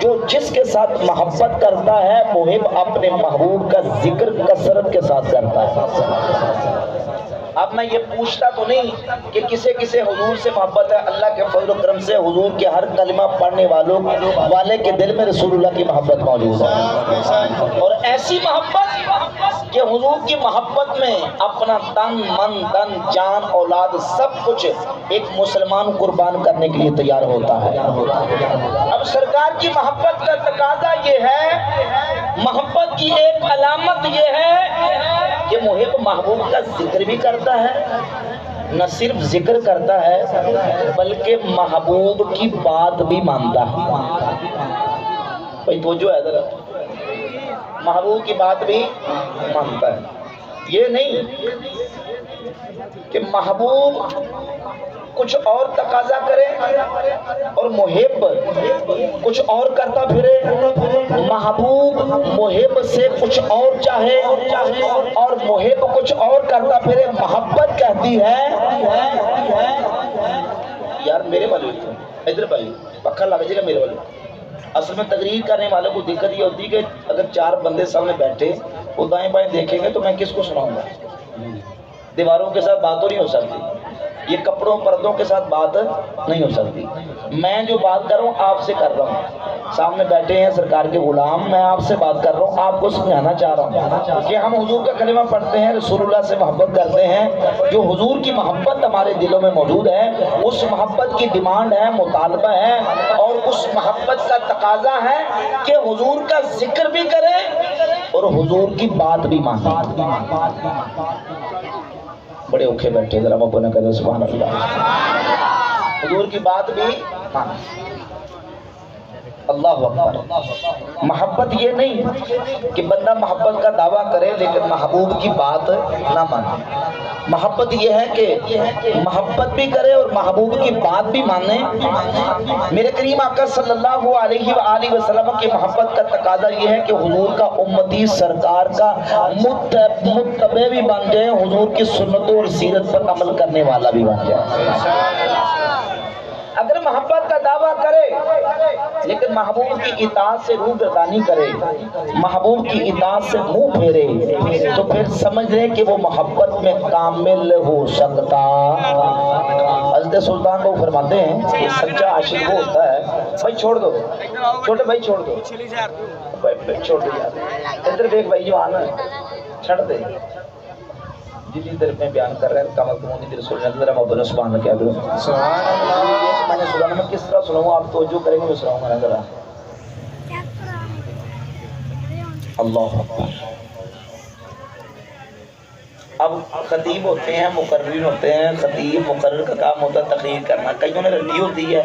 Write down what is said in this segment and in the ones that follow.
جو جس کے ساتھ محبت کرتا ہے محب اپنے محبوب کا ذکر کثرت کے ساتھ کرتا ہے۔ اب میں یہ پوچھتا تو نہیں کہ کسے کسے حضور سے محبت ہے، اللہ کے فضل و کرم سے حضور کے ہر کلمہ پڑھنے والے کے دل میں رسول اللہ کی محبت موجود ہے، اور ایسی محبت کہ حضور کی محبت میں اپنا تن من دن جان اولاد سب کچھ ایک مسلمان قربان کرنے کے لیے تیار ہوتا ہے۔ اب سرکار کی محبت کا تقاضا یہ ہے، محبت کی ایک علامت یہ ہے کہ محب محبوب کا ذکر بھی کرتا ہے، نہ صرف ذکر کرتا ہے بلکہ محبوب کی بات بھی مانتا ہے۔ بھائی توجہ ہے ذرا، محبوب کی بات بھی مانتا ہے۔ یہ نہیں کہ محبوب کچھ اور تقاضا کرے اور محب کچھ اور کرتا پھرے، محبوب محب سے کچھ اور چاہے اور محب کچھ اور کرتا پھرے۔ محبت کہتی ہے یار میرے والے ادھر بھائی پکا لگ جائے گا میرے والے۔ اصل میں تقریر کرنے والوں کو دقت یہ ہوتی ہے کہ اگر چار بندے سامنے بیٹھے وہ دائیں بائیں دیکھیں گے تو میں کس کو سناؤں گا؟ دیواروں کے ساتھ بات تو نہیں ہو سکتی، یہ کپڑوں پردوں کے ساتھ بات نہیں ہو سکتی۔ میں جو بات کر رہا ہوں آپ سے کر رہا ہوں، سامنے بیٹھے ہیں سرکار کے غلام، میں آپ سے بات کر رہا ہوں، آپ کو سمجھانا چاہ رہا ہوں کہ ہم حضور کا کلمہ پڑھتے ہیں، رسول اللہ سے محبت کرتے ہیں، جو حضور کی محبت ہمارے دلوں میں موجود ہے، اس محبت کی ڈیمانڈ ہے، مطالبہ ہے، اور اس محبت کا تقاضا ہے کہ حضور کا ذکر بھی کرے اور حضور کی بات بھی مانے۔ بڑے اوکھے بیٹھے ذرا مبنا کرے سبحان اللہ، حضور کی بات بھی مانے۔ اللہ اکبر۔ محبت یہ نہیں کہ بندہ محبت کا دعویٰ کرے لیکن محبوب کی بات نہ مانے۔ محبت یہ ہے کہ محبت بھی کرے اور محبوب کی بات بھی مانے۔ میرے کریم آقا صلی اللہ علیہ وآلہ وسلم کی محبت کا تقاضا یہ ہے کہ حضور کا امتی سرکار کا متبع بھی بن جائے، حضور کی سنتوں اور سیرت پر عمل کرنے والا بھی بن جائے۔ اگر محبت کا دعویٰ کرے لیکن محبوب کی اطاعت سے روح گردانی کرے، محبوب کی اطاعت سے منہ پھیرے، تو پھر سمجھ لیں کہ وہ محبت میں کامل ہو سکتا۔ حضرت سلطان کو فرماتے ہیں کہ سچا عاشق وہ ہوتا ہے، بھائی چھوڑ دو چھوٹے بھائی، چھوڑ دو چھوڑ دو یار، ادھر دیکھ بھائی جو آنا چھڑ دے، جتنی دیر میں بیان کر رہے ہیں کامل کمونی دیر سننے ذرا محبت سبحان اللہ کیا دوں سبحان اللہ۔ میں نے سنا میں کس طرح سناؤں، آپ توجہ کریں گے میں سناؤں گا ذرا۔ اللہ اکبر۔ اب خطیب ہوتے ہیں، مقررین ہوتے ہیں، خطیب مقرر کا کام ہوتا ہے تقریر کرنا، کئیوں نے رٹی ہوتی ہے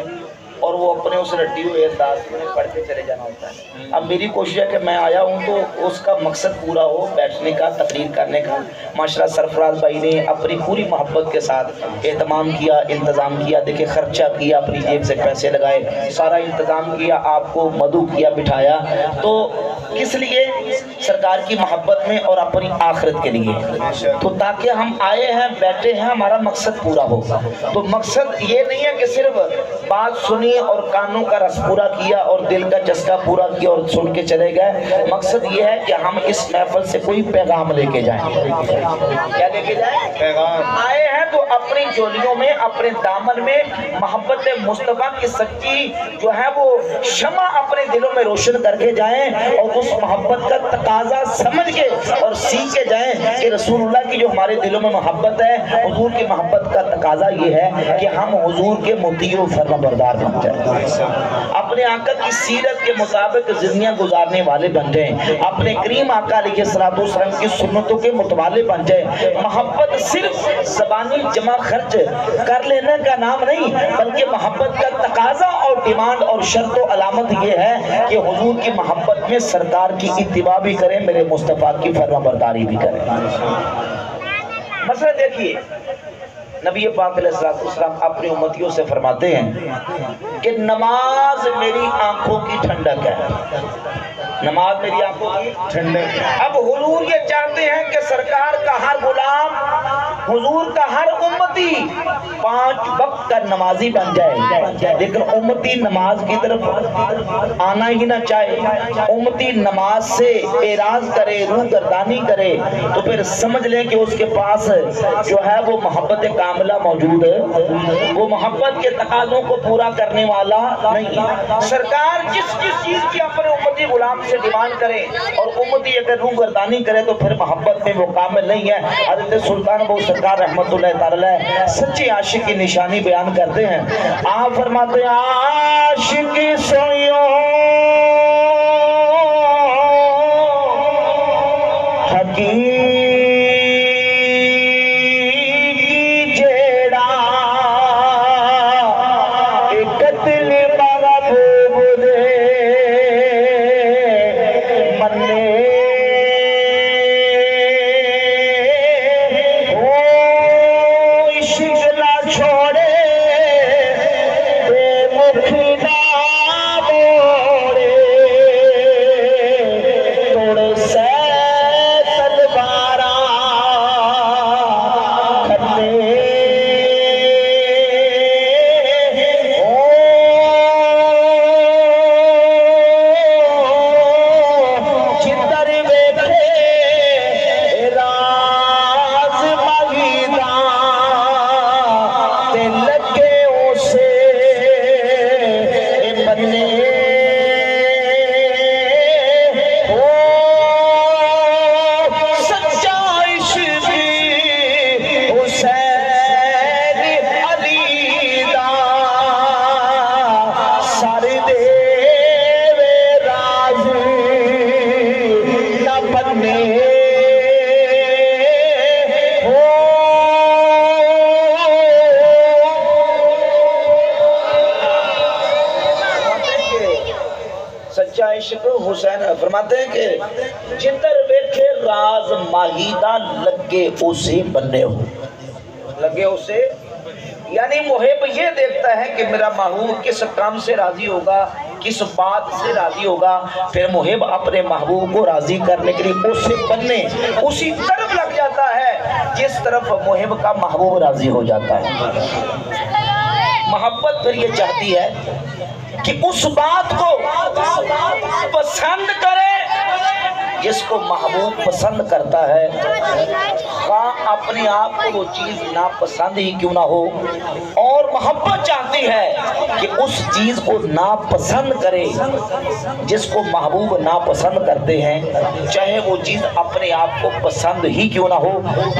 اور وہ اپنے اس رٹی ہوئے انداز میں پڑھ کے چلے جانا ہوتا ہے۔ اب میری کوشش ہے کہ میں آیا ہوں تو اس کا مقصد پورا ہو، بیٹھنے کا، تقریر کرنے کا۔ ماشاءاللہ سرفراز بھائی نے اپنی پوری محبت کے ساتھ اہتمام کیا، انتظام کیا، دیکھیں خرچہ کیا، اپنی جیب سے پیسے لگائے، سارا انتظام کیا، آپ کو مدعو کیا، بٹھایا، تو کس لیے؟ سرکار کی محبت میں اور اپنی آخرت کے لیے، تو تاکہ ہم آئے ہیں بیٹھے ہیں ہمارا مقصد پورا ہو۔ تو مقصد یہ نہیں ہے کہ صرف بات سنی اور کانوں کا رس پورا کیا اور دل کا چسکا پورا کیا اور سن کے چلے گئے، مقصد یہ ہے کہ ہم اس محفل سے کوئی پیغام لے کے جائیں۔ کیا لے کے جائیں؟ پیغام۔ آئے ہیں تو اپنی جولیوں میں، اپنے دامن میں محبت مصطفیٰ کی سچی جو ہے وہ شمع اپنے دلوں میں روشن کر کے جائیں اور اس محبت کا تقاضا سمجھ کے اور سیکھ کے جائیں کہ رسول اللہ کی جو ہمارے دلوں میں محبت ہے، حضور کی محبت کا تقاضا یہ ہے کہ ہم حضور کے مطیع و فرمانبردار بن جائیں، اپنے آقا کی سیرت کے مطابق زندگیاں گزارنے والے بن جائیں، اپنے کریم آقا علیہ الصلوۃ والسلام کی سنتوں کے متوالے بن جائیں۔ محبت صرف زبانی جمع خرچ کر لینے کا نام نہیں بلکہ محبت کا تقاضا اور ڈیمانڈ اور شرط و علامت یہ ہے کہ حضور کی محبت میں سرکار کی اتباع بھی کریں، میرے مصطفیٰ کی فرمانبرداری بھی کریں۔ مسئلہ دیکھیے، نبی پاک علیہ السلام اپنی امتیوں سے فرماتے ہیں کہ نماز میری آنکھوں کی ٹھنڈک ہے، نماز میری آنکھوں کی ٹھنڈک ہے۔ اب حضور یہ چاہتے ہیں کہ سرکار کا ہر غلام، حضور کا ہر امتی 5 وقت کا نمازی بن جائے، لیکن امتی نماز کی طرف آنا ہی نہ چاہے، امتی نماز سے اعراض کرے، روح گردانی کرے، تو پھر سمجھ لیں کہ اس کے پاس جو ہے وہ محبت کاملہ موجود ہے، وہ محبت کے تقاضوں کو پورا کرنے والا نہیں۔ سرکار جس چیز کی اپنے امتی غلام سے ڈیمانڈ کرے اور امتی اگر روح گردانی کرے تو پھر محبت میں وہ کامل نہیں ہے۔ حضرت سلطان ابو سرکار رحمت اللہ تعالی سچے عاشق کی نشانی بیان کرتے ہیں۔ آپ فرماتے ہیں عاشق سویو حقیق حسین فرماتے ہیں کہ جدھر ویکھے راز ماہی دا لگے اسے بننے ہو، لگے اسے، یعنی محب یہ دیکھتا ہے کہ میرا محبوب کس کام سے راضی ہوگا، کس بات سے راضی ہوگا، پھر محب اپنے محبوب کو راضی کرنے کے لیے اسے بننے اسی طرف لگ جاتا ہے جس طرف محب کا محبوب راضی ہو جاتا ہے۔ محبت پھر یہ چاہتی ہے کہ اس بات کو پسند کرے جس کو محبوب پسند کرتا ہے، خواہ اپنے آپ کو وہ چیز ناپسند ہی کیوں نہ ہو، اور محبت چاہتی ہے کہ اس چیز کو ناپسند کرے جس کو محبوب ناپسند کرتے ہیں، چاہے وہ چیز اپنے آپ کو پسند ہی کیوں نہ ہو۔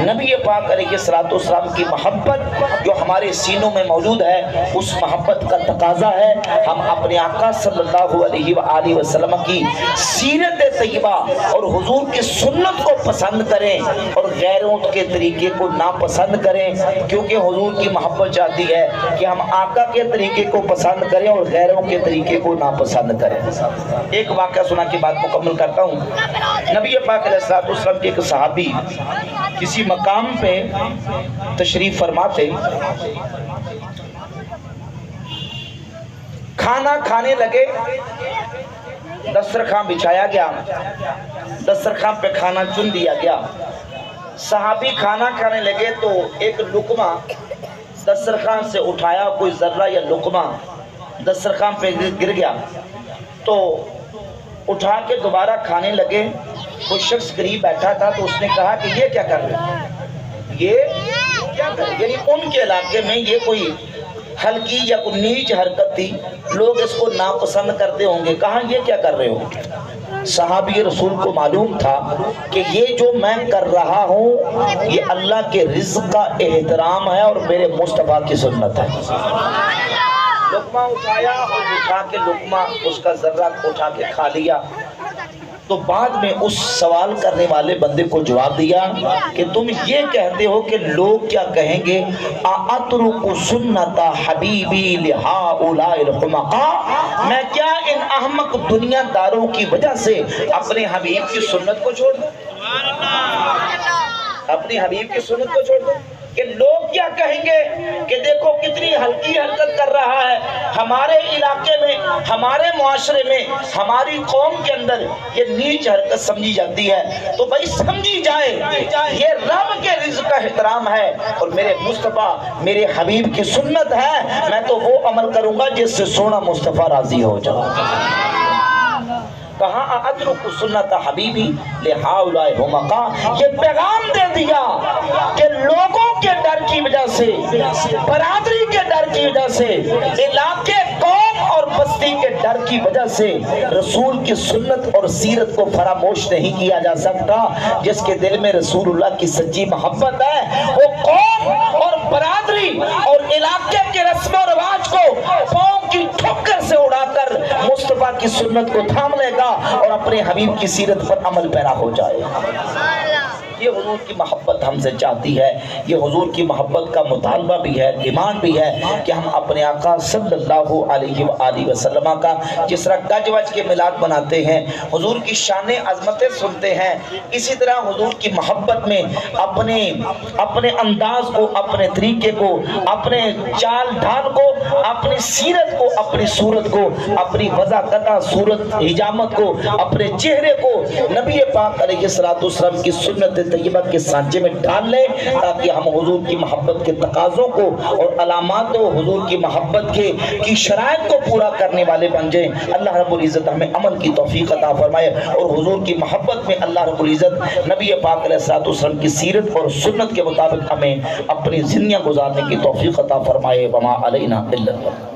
نبی پاک علیہ الصلوۃ والسلام کی محبت جو ہمارے سینوں میں موجود ہے، اس محبت کا تقاضا ہے ہم اپنے آقا صلی اللہ علیہ وآلہ وسلم کی سیرت طیبہ اور حضور کی سنت کو پسند کریں اور غیروں کے طریقے کو ناپسند کریں، کیونکہ حضور کی محبت چاہتی ہے کہ ہم آقا کے طریقے کو پسند کریں اور غیروں کے طریقے کو ناپسند کریں۔ ایک واقعہ سنا کے بعد مکمل کرتا ہوں۔ نبی پاک علیہ الصلوۃ والسلام کے ایک صحابی کسی مقام پہ تشریف فرما تھے، کھانا کھانے لگے، دسترخوان بچھایا گیا، دسترخوان پہ کھانا چن دیا گیا، صحابی کھانا کھانے لگے تو ایک لقمہ دسترخوان سے اٹھایا، کوئی ذرہ یا لقمہ دسترخوان پہ گر گیا تو اٹھا کے دوبارہ کھانے لگے۔ کوئی شخص قریب بیٹھا تھا تو اس نے کہا کہ یہ کیا کر رہے ہیں، یہ کیا کر رہے ہیں، یعنی ان کے علاقے میں یہ کوئی ہلکی یا کوئی نیچ حرکت تھی، لوگ اس کو ناپسند کرتے ہوں گے، کہاں یہ کیا کر رہے ہو؟ صحابی رسول کو معلوم تھا کہ یہ جو میں کر رہا ہوں یہ اللہ کے رزق کا احترام ہے اور میرے مصطفیٰ کی سنت ہے۔ لقمہ اٹھایا اور اٹھا کے لقمہ اس کا ذرہ اٹھا کے کھا لیا۔ تو بعد میں اس سوال کرنے والے بندے کو جواب دیا کہ تم یہ کہتے ہو کہ لوگ کیا کہیں گے، اَأَتْرُكُ سُنَّتَ حَبِيبِي لِهَٰؤُلَاءِ الْحُمَقَاءِ، میں کیا ان احمق دنیا داروں کی وجہ سے اپنے حبیب کی سنت کو چھوڑ دوں، اپنی حبیب کی سنت کو چھوڑ دوں؟ کہ لوگ کیا کہیں گے کہ دیکھو کتنی ہلکی حرکت کر رہا ہے، ہمارے علاقے میں، ہمارے معاشرے میں، ہماری قوم کے اندر یہ نیچ حرکت سمجھی جاتی ہے۔ تو بھائی سمجھی جائے، یہ رب کے رزق کا احترام ہے، اور میرے مصطفیٰ میرے حبیب کی سنت ہے، میں تو وہ عمل کروں گا جس سے سونا مصطفیٰ راضی ہو جائے۔ کہاں اترک سنت حبیبی لہؤلاء حمقا، یہ پیغام دے دیا کہ لوگوں کے ڈر کی وجہ سے، برادری کے ڈر کی وجہ سے، علاقے، قوم اور بستی کے ڈر کی وجہ سے رسول کی سنت اور سیرت کو فراموش نہیں کیا جا سکتا۔ جس کے دل میں رسول اللہ کی سچی محبت ہے وہ قوم اور برادری اور علاقے کے رسم و رواج کو پاؤں کی ٹھوکر سے اڑا کر مصطفیٰ کی سنت کو تھام لے گا اور اپنے حبیب کی سیرت پر عمل پیرا ہو جائے۔ یہ حضور کی محبت ہم سے چاہتی ہے، یہ حضور کی محبت کا مطالبہ بھی ہے، ایمان بھی ہے کہ ہم اپنے آقا صلی اللہ علیہ وآلہ وسلم کا جس طرح گج وج کے میلاد مناتے ہیں، حضور کی شان عظمتیں سنتے ہیں، اسی طرح حضور کی محبت میں اپنے انداز کو، اپنے طریقے کو، اپنے چال ڈھال کو، اپنی سیرت کو، اپنی صورت کو، اپنی وضاحت صورت حجامت کو، اپنے چہرے کو نبی پاک علیہ السلام کی سنت طیبہ کے سانچے میں ڈال لیں، تاکہ ہم حضور کی محبت کے تقاضوں کو اور علامات و حضور کی محبت کی شرائط کو پورا کرنے والے بن جائیں۔ اللہ رب العزت ہمیں عمل کی توفیق عطا فرمائے، اور حضور کی محبت میں اللہ رب العزت نبی پاک علیہ السلام کی سیرت اور سنت کے مطابق ہمیں اپنی زندگیاں گزارنے کی توفیق عطا فرمائے۔ وما علینا الا البلاغ۔